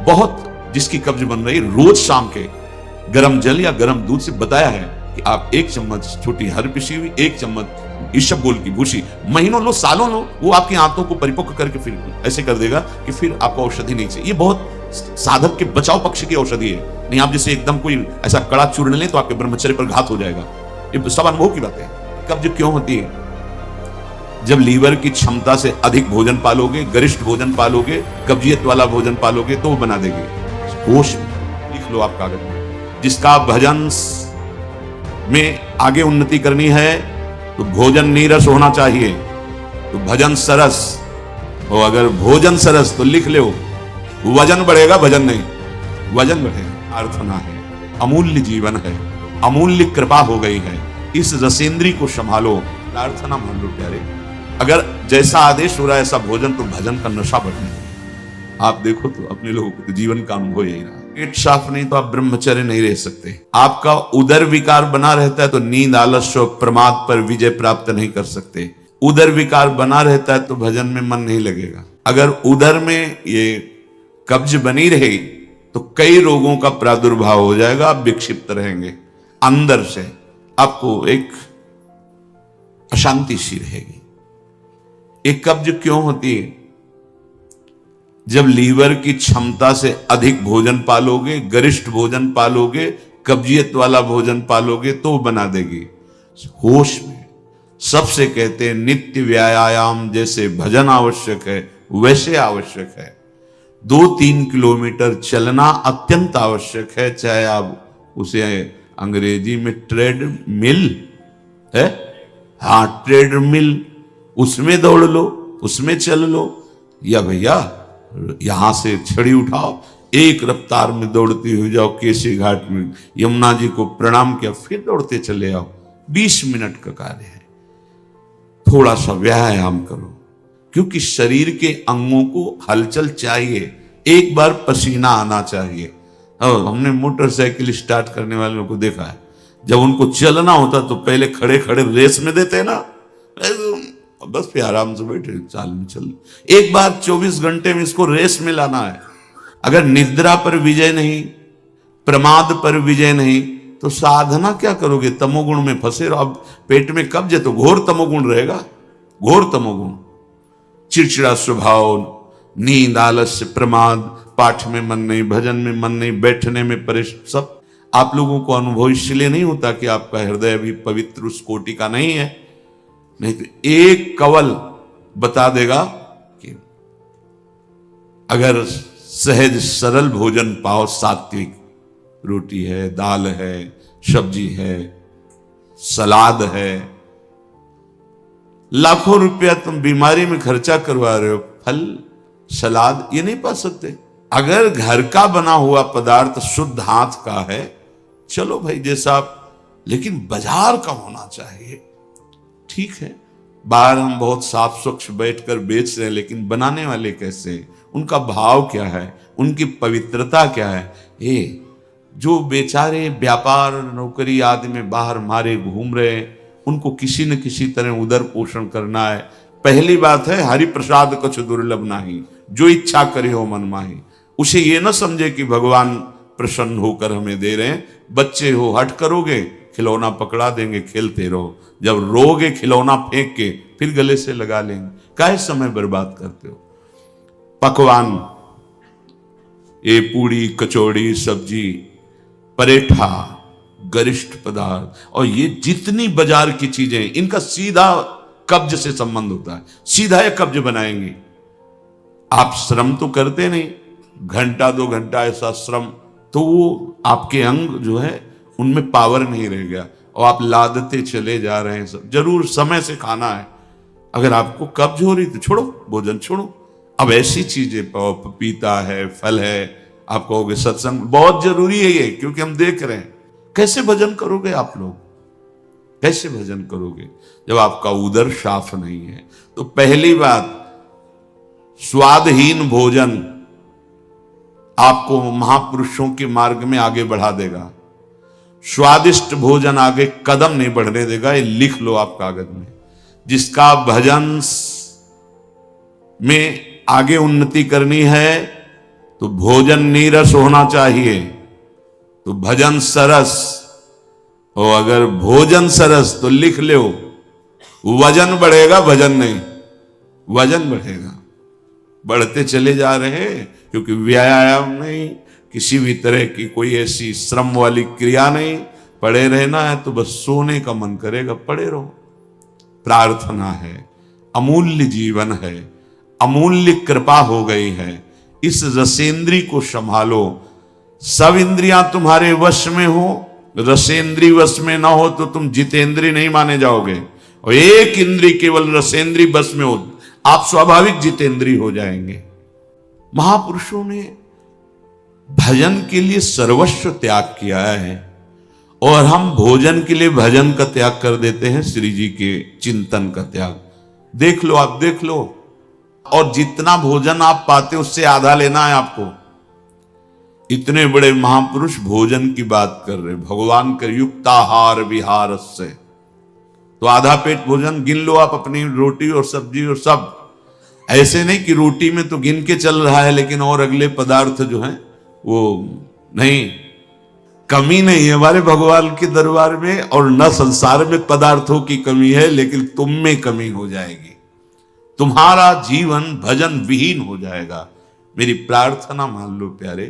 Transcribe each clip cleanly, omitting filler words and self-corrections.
बहुत जिसकी कब्ज बन रही, रोज शाम के गर्म जल या गर्म दूध से बताया है कि आप 1 चम्मच छोटी हर पिसी हुई, 1 चम्मच इसबगोल की भूसी महीनों लो, सालों लो, वो आपकी आंतों को परिपक्व करके फिर ऐसे कर देगा कि फिर आपको औषधि नहीं चाहिए। ये बहुत साधक के बचाव पक्ष की औषधि है। नहीं आप जैसे एकदम कोई ऐसा कड़ा चूर्ण लें तो आपके ब्रह्मचर्य पर घात हो जाएगा। ये सब अनुभव की बात है। कब्ज क्यों होती है? जब लीवर की क्षमता से अधिक भोजन पालोगे, गरिष्ठ भोजन पालोगे, कब्जियत वाला भोजन पालोगे तो वो बना देगी। होश में लिख लो आप कागज में, जिसका भजन में आगे उन्नति करनी है तो भोजन नीरस होना चाहिए, तो भजन सरस, और अगर भोजन सरस तो लिख लो वजन बढ़ेगा, भजन नहीं, वजन बढ़ेगा। प्रार्थना है, अमूल्य जीवन है, अमूल्य कृपा हो गई है, इस रसेंद्री को संभालो, प्रार्थना मान लो प्यारे। अगर जैसा आदेश हो रहा है ऐसा भोजन, तो भजन का नशा बढ़ने। आप देखो तो अपने लोगों को तो जीवन का अनुभव यही रहा। पेट साफ नहीं तो आप ब्रह्मचर्य नहीं रह सकते। आपका उदर विकार बना रहता है तो नींद, आलस्य और प्रमाद पर विजय प्राप्त नहीं कर सकते। उदर विकार बना रहता है तो भजन में मन नहीं लगेगा। अगर उदर में ये कब्ज बनी रही तो कई रोगों का प्रादुर्भाव हो जाएगा, आप विक्षिप्त रहेंगे, अंदर से आपको एक अशांति सी रहेगी। एक कब्ज क्यों होती है? जब लीवर की क्षमता से अधिक भोजन पालोगे, गरिष्ठ भोजन पालोगे, कब्जियत वाला भोजन पालोगे तो बना देगी। होश में सबसे कहते हैं नित्य व्यायाम जैसे भजन आवश्यक है वैसे आवश्यक है। 2-3 किलोमीटर चलना अत्यंत आवश्यक है, चाहे आप उसे अंग्रेजी में ट्रेडमिल है, हाँ ट्रेडमिल, उसमें दौड़ लो, उसमें चल लो, या भैया यहां से छड़ी उठाओ, एक रफ्तार में दौड़ती हुई जाओ केसी घाट में, यमुना जी को प्रणाम किया, फिर दौड़ते चले आओ। 20 मिनट का कार्य है। थोड़ा सा व्यायाम करो, क्योंकि शरीर के अंगों को हलचल चाहिए, एक बार पसीना आना चाहिए। और हमने मोटरसाइकिल स्टार्ट करने वालों को देखा है, जब उनको चलना होता तो पहले खड़े खड़े रेस में देते ना, बस फिर आराम से बैठे चाल में चल। एक बार 24 घंटे में इसको रेस में लाना है। अगर निद्रा पर विजय नहीं, प्रमाद पर विजय नहीं, तो साधना क्या करोगे? तमोगुण में फंसे रहो। अब पेट में कब्ज है तो घोर तमोगुण रहेगा, घोर तमोगुण, चिड़चिड़ा स्वभाव, नींद, आलस्य, प्रमाद, पाठ में मन नहीं, भजन में मन नहीं, बैठने में परेशान। सब आप लोगों को अनुभव इसलिए नहीं होता कि आपका हृदय भी पवित्र उस कोटि का नहीं है। नहीं तो एक कवल बता देगा कि अगर सहज सरल भोजन पाओ, सात्विक रोटी है, दाल है, सब्जी है, सलाद है, लाखों रुपया तुम बीमारी में खर्चा करवा रहे हो, फल सलाद ये नहीं पा सकते। अगर घर का बना हुआ पदार्थ शुद्ध हाथ का है, चलो भाई जैसा आप, लेकिन बाजार का होना चाहिए। ठीक है, बाहर हम बहुत साफ स्वच्छ बैठकर बेच रहे हैं, लेकिन बनाने वाले कैसे, उनका भाव क्या है, उनकी पवित्रता क्या है? ये जो बेचारे व्यापार नौकरी आदि में बाहर मारे घूम रहे हैं, उनको किसी न किसी तरह उदर पोषण करना है। पहली बात है हरि प्रसाद कुछ दुर्लभ नाही, जो इच्छा करे हो मन माही। उसे ये न समझे कि भगवान प्रसन्न होकर हमें दे रहे हैं। बच्चे हो, हट करोगे खिलौना पकड़ा देंगे, खेलते रहो, जब रोगे खिलौना फेंक के फिर गले से लगा लेंगे। काहे समय बर्बाद करते हो? पकवान, ये पूड़ी, कचौड़ी, सब्जी, परेठा, गरिष्ठ पदार्थ, और ये जितनी बाजार की चीजें, इनका सीधा कब्ज से संबंध होता है। सीधा ये कब्ज बनाएंगे। आप श्रम तो करते नहीं, घंटा 2 घंटा ऐसा श्रम, तो वो आपके अंग जो है उनमें पावर नहीं रह गया, और आप लादते चले जा रहे हैं। सब जरूर समय से खाना है। अगर आपको कब्ज हो रही तो छोड़ो, भोजन छोड़ो। अब ऐसी चीजें पाओ, पपीता है, फल है, आप कहोगे सत्संग बहुत जरूरी है ये, क्योंकि हम देख रहे हैं। कैसे भजन करोगे आप लोग? कैसे भजन करोगे जब आपका उदर साफ नहीं है? तो पहली बात, स्वादहीन भोजन आपको महापुरुषों के मार्ग में आगे बढ़ा देगा। स्वादिष्ट भोजन आगे कदम नहीं बढ़ने देगा। ये लिख लो आप कागज में। जिसका भजन में आगे उन्नति करनी है तो भोजन नीरस होना चाहिए, तो भजन सरस। और अगर भोजन सरस तो लिख लो, वजन बढ़ेगा, भजन नहीं, वजन बढ़ेगा। बढ़ते चले जा रहे हैं, क्योंकि व्यायाम नहीं, किसी भी तरह की कोई ऐसी श्रम वाली क्रिया नहीं। पड़े रहना है तो बस सोने का मन करेगा, पड़े रहो। प्रार्थना है, अमूल्य जीवन है, अमूल्य कृपा हो गई है। इस रसेंद्री को संभालो। सब इंद्रियां तुम्हारे वश में हो, रसेंद्री वश में ना हो तो तुम जितेंद्री नहीं माने जाओगे। और एक इंद्री केवल रसेंद्री वश में हो, आप स्वाभाविक जितेंद्री हो जाएंगे। महापुरुषों ने भजन के लिए सर्वस्व त्याग किया है, और हम भोजन के लिए भजन का त्याग कर देते हैं, श्री जी के चिंतन का त्याग। देख लो, आप देख लो, और जितना भोजन आप पाते उससे आधा लेना है आपको। इतने बड़े महापुरुष भोजन की बात कर रहे, भगवान कर युक्ताहार विहार से, तो आधा पेट भोजन गिन लो आप, अपनी रोटी और सब्जी और सब। ऐसे नहीं कि रोटी में तो गिन के चल रहा है, लेकिन और अगले पदार्थ जो हैं वो नहीं। कमी नहीं है हमारे भगवान के दरबार में, और न संसार में पदार्थों की कमी है, लेकिन तुम में कमी हो जाएगी। तुम्हारा जीवन भजन विहीन हो जाएगा। मेरी प्रार्थना मान लो प्यारे,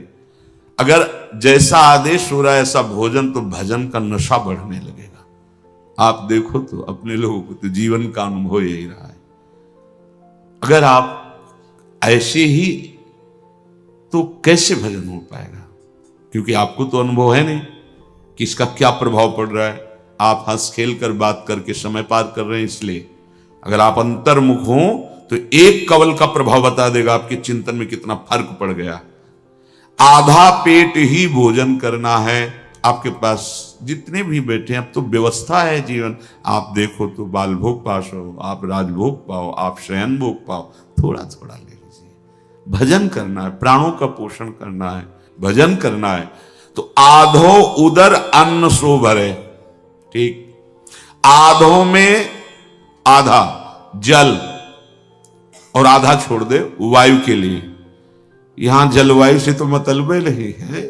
अगर जैसा आदेश हो रहा है ऐसा भोजन, तो भजन का नशा बढ़ने लगेगा। आप देखो तो अपने लोगों को तो जीवन का अनुभव यही रहा है। अगर आप ऐसे ही, तो कैसे भजन हो पाएगा? क्योंकि आपको तो अनुभव है नहीं कि इसका क्या प्रभाव पड़ रहा है। आप हंस खेल कर बात करके समय पार कर रहे हैं, इसलिए अगर आप अंतर्मुख हो तो एक कवल का प्रभाव बता देगा आपके चिंतन में कितना फर्क पड़ गया। आधा पेट ही भोजन करना है। आपके पास जितने भी बैठे हैं, अब तो व्यवस्था है जीवन। आप देखो तो बाल भोग पास हो, आप राजभोग पाओ, आप शयन भोग पाओ, थोड़ा थोड़ा ले लीजिए। भजन करना है, प्राणों का पोषण करना है, भजन करना है। तो आधो उदर अन्न सो भरे, ठीक। आधो में आधा जल और आधा छोड़ दे वायु के लिए। यहां जलवायु से तो मतलब नहीं है,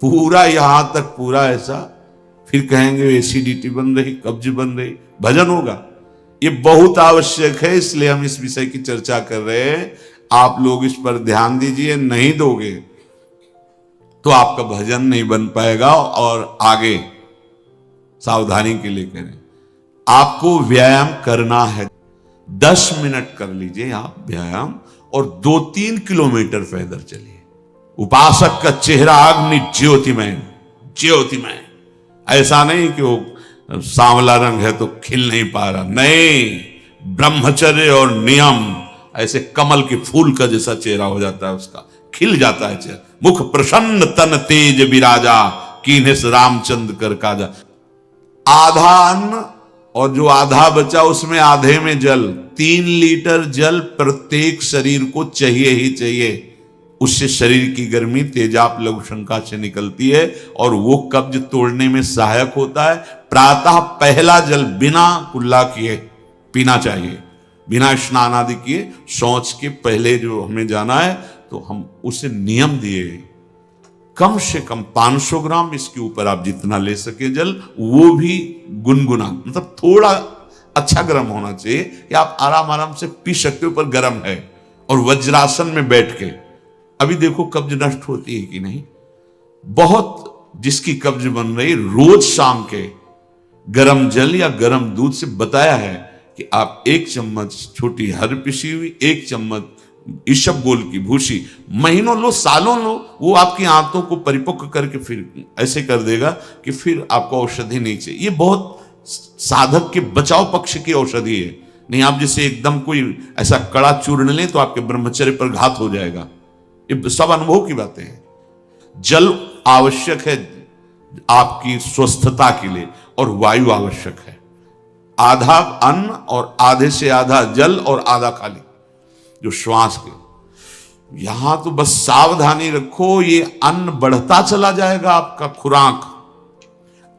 पूरा यहां तक पूरा ऐसा, फिर कहेंगे एसिडिटी बन रही, कब्ज बन रही, भजन होगा। ये बहुत आवश्यक है, इसलिए हम इस विषय की चर्चा कर रहे हैं। आप लोग इस पर ध्यान दीजिए, नहीं दोगे तो आपका भजन नहीं बन पाएगा। और आगे सावधानी के लिए करें, आपको व्यायाम करना है। 10 मिनट कर लीजिए आप व्यायाम, और 2-3 किलोमीटर पैदल चलिए। उपासक का चेहरा अग्नि ज्योतिमय, ज्योतिमय। ऐसा नहीं कि वो सांवला रंग है तो खिल नहीं पा रहा, नहीं। ब्रह्मचर्य और नियम, ऐसे कमल के फूल का जैसा चेहरा हो जाता है, उसका खिल जाता है चेहरा। मुख प्रसन्न तन तेज विराजा, कीन्हिस रामचंद्र कर काजा। आधा अन्न और जो आधा बचा उसमें आधे में जल। 3 लीटर जल प्रत्येक शरीर को चाहिए ही चाहिए। उससे शरीर की गर्मी तेजाब लघु शंका से निकलती है, और वो कब्ज तोड़ने में सहायक होता है। प्रातः पहला जल बिना कुल्ला किए पीना चाहिए, बिना स्नान आदि किए। शौच के पहले जो हमें जाना है, तो हम उसे नियम दिए, कम से कम 500 ग्राम, इसके ऊपर आप जितना ले सके जल, वो भी गुनगुना, मतलब थोड़ा अच्छा गर्म होना चाहिए कि आप आराम आराम से पी सकते हो, पर गर्म है। और वज्रासन में बैठ के, अभी देखो कब्ज नष्ट होती है कि नहीं। बहुत जिसकी कब्ज बन रही, रोज शाम के गर्म जल या गर्म दूध से बताया है कि आप 1 चम्मच छोटी हर पिसी हुई, 1 चम्मच ईशबगोल की भूसी महीनों लो, सालों लो, वो आपकी आंतों को परिपक्व करके फिर ऐसे कर देगा कि फिर आपको औषधि नहीं चाहिए। ये बहुत साधक के बचाव पक्ष की औषधि है। नहीं आप जैसे एकदम कोई ऐसा कड़ा चूर्ण लें तो आपके ब्रह्मचर्य पर घात हो जाएगा। ये सब अनुभव की बातें हैं। जल आवश्यक है आपकी स्वस्थता के लिए, और वायु आवश्यक है। आधा अन्न और आधे से आधा जल और आधा खाली जो श्वास के। यहां तो बस सावधानी रखो, ये अन्न बढ़ता चला जाएगा आपका खुराक।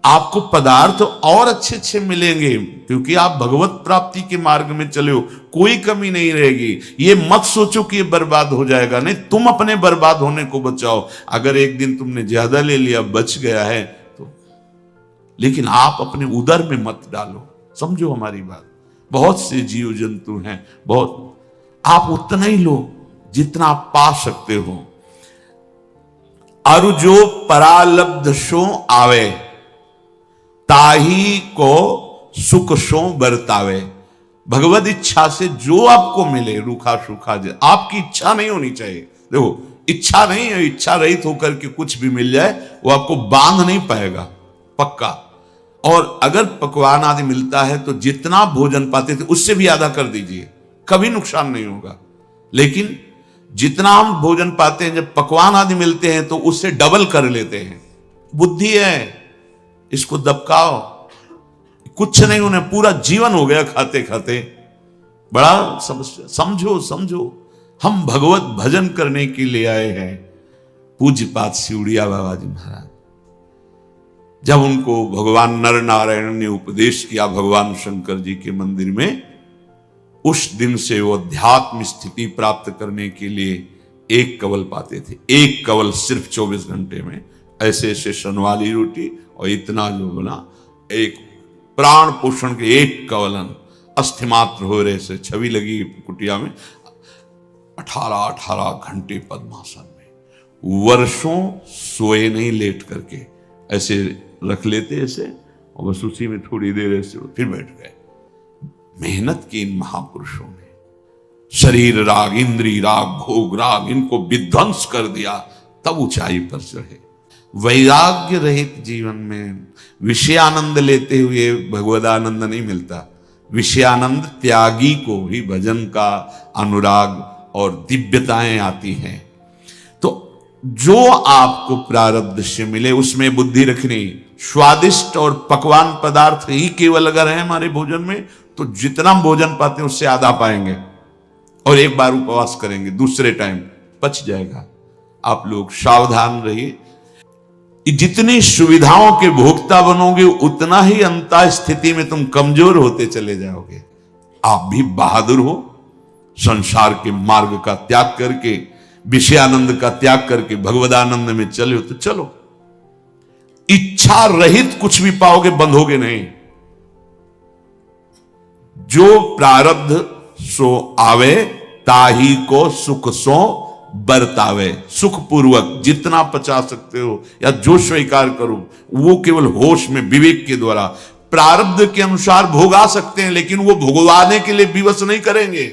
आपको पदार्थ और अच्छे अच्छे मिलेंगे, क्योंकि आप भगवत प्राप्ति के मार्ग में चले हो, कोई कमी नहीं रहेगी। ये मत सोचो कि ये बर्बाद हो जाएगा, नहीं, तुम अपने बर्बाद होने को बचाओ। अगर एक दिन तुमने ज्यादा ले लिया, बच गया है तो, लेकिन आप अपने उदर में मत डालो। समझो हमारी बात। बहुत से जीव जंतु हैं, बहुत, आप उतना ही लो जितना आप पा सकते हो। अरु जो परालब्ध शो आवे, ताही को सुख शो बरतावे। भगवत इच्छा से जो आपको मिले, रूखा सूखा, आपकी इच्छा नहीं होनी चाहिए। देखो, इच्छा नहीं है, इच्छा रहित होकर के कुछ भी मिल जाए वो आपको बांध नहीं पाएगा, पक्का। और अगर पकवान आदि मिलता है तो जितना भोजन पाते थे उससे भी आधा कर दीजिए, कभी नुकसान नहीं होगा। लेकिन जितना हम भोजन पाते हैं, जब पकवान आदि मिलते हैं तो उससे डबल कर लेते हैं। बुद्धि है, इसको दबकाओ। कुछ नहीं, उन्हें पूरा जीवन हो गया खाते खाते। बड़ा समस्या। समझो समझो, हम भगवत भजन करने के लिए आए हैं। पूज्यपाद सिउड़िया बाबा जी महाराज, जब उनको भगवान नर नारायण ने उपदेश किया भगवान शंकर जी के मंदिर में, उस दिन से वो अध्यात्म स्थिति प्राप्त करने के लिए एक कवल पाते थे। एक कवल सिर्फ 24 घंटे में, ऐसे ऐसे सन वाली रोटी और इतना जो बना, एक प्राण पोषण के एक कवलन, अस्थिमात्र हो रहे से छवि लगी कुटिया में, 18 घंटे पद्मासन में, वर्षों सोए नहीं, लेट करके ऐसे रख लेते ऐसे, और बस उसी में थोड़ी देर ऐसे फिर बैठ गए। मेहनत की इन महापुरुषों ने, शरीर राग, इंद्री राग, भोग राग, इनको विध्वंस कर दिया, तब ऊंचाई पर चढ़े। वैराग्य रहित जीवन में विषयानंद लेते हुए भगवदानंद नहीं मिलता। विषयानंद त्यागी को ही भजन का अनुराग और दिव्यताएं आती हैं। तो जो आपको प्रारब्ध से मिले उसमें बुद्धि रखनी। स्वादिष्ट और पकवान पदार्थ ही केवल अगर है हमारे भोजन में, तो जितना भोजन पाते हैं उससे आधा पाएंगे, और एक बार उपवास करेंगे, दूसरे टाइम पच जाएगा। आप लोग सावधान रहिए। जितनी सुविधाओं के भोक्ता बनोगे उतना ही अंतः स्थिति में तुम कमजोर होते चले जाओगे। आप भी बहादुर हो, संसार के मार्ग का त्याग करके, विषयानंद का त्याग करके भगवदानंद में चले हो तो चलो। इच्छा रहित कुछ भी पाओगे, बंधोगे नहीं। जो प्रारब्ध सो आवे, ताही को सुख सो बरतावे। सुखपूर्वक जितना पचा सकते हो या जो स्वीकार करो, वो केवल होश में, विवेक के द्वारा प्रारब्ध के अनुसार भोगा सकते हैं, लेकिन वो भोगवाने के लिए विवश नहीं करेंगे।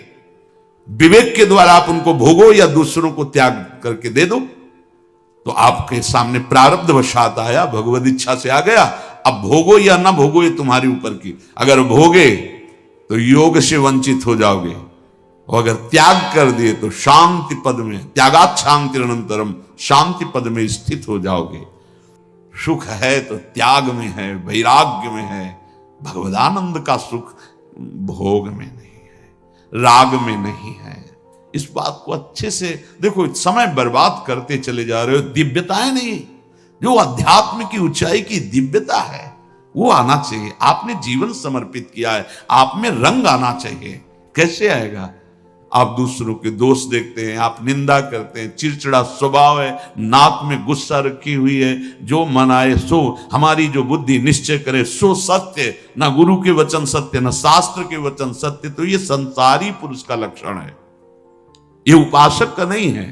विवेक के द्वारा आप उनको भोगो या दूसरों को त्याग करके दे दो। तो आपके सामने प्रारब्ध वशात आया, भगवत इच्छा से आ गया, अब भोगो या ना भोगो ये तुम्हारे ऊपर की। अगर भोगे तो योग से वंचित हो जाओगे, और अगर त्याग कर दिए तो शांति पद में, त्यागात शांति अनंतरम, शांति पद में स्थित हो जाओगे। सुख है तो त्याग में है, वैराग्य में है। भगवदानंद का सुख भोग में नहीं है, राग में नहीं है। इस बात को अच्छे से देखो। समय बर्बाद करते चले जा रहे हो, दिव्यताएं नहीं। जो अध्यात्म की ऊंचाई की दिव्यता है वो आना चाहिए। आपने जीवन समर्पित किया है, आप में रंग आना चाहिए। कैसे आएगा? आप दूसरों के दोष देखते हैं, आप निंदा करते हैं, चिड़चिड़ा स्वभाव है, नाक में गुस्सा रखी हुई है। जो मन आए सो, हमारी जो बुद्धि निश्चय करे सो सत्य। ना गुरु के वचन सत्य, ना शास्त्र के वचन सत्य। तो ये संसारी पुरुष का लक्षण है, ये उपासक का नहीं है।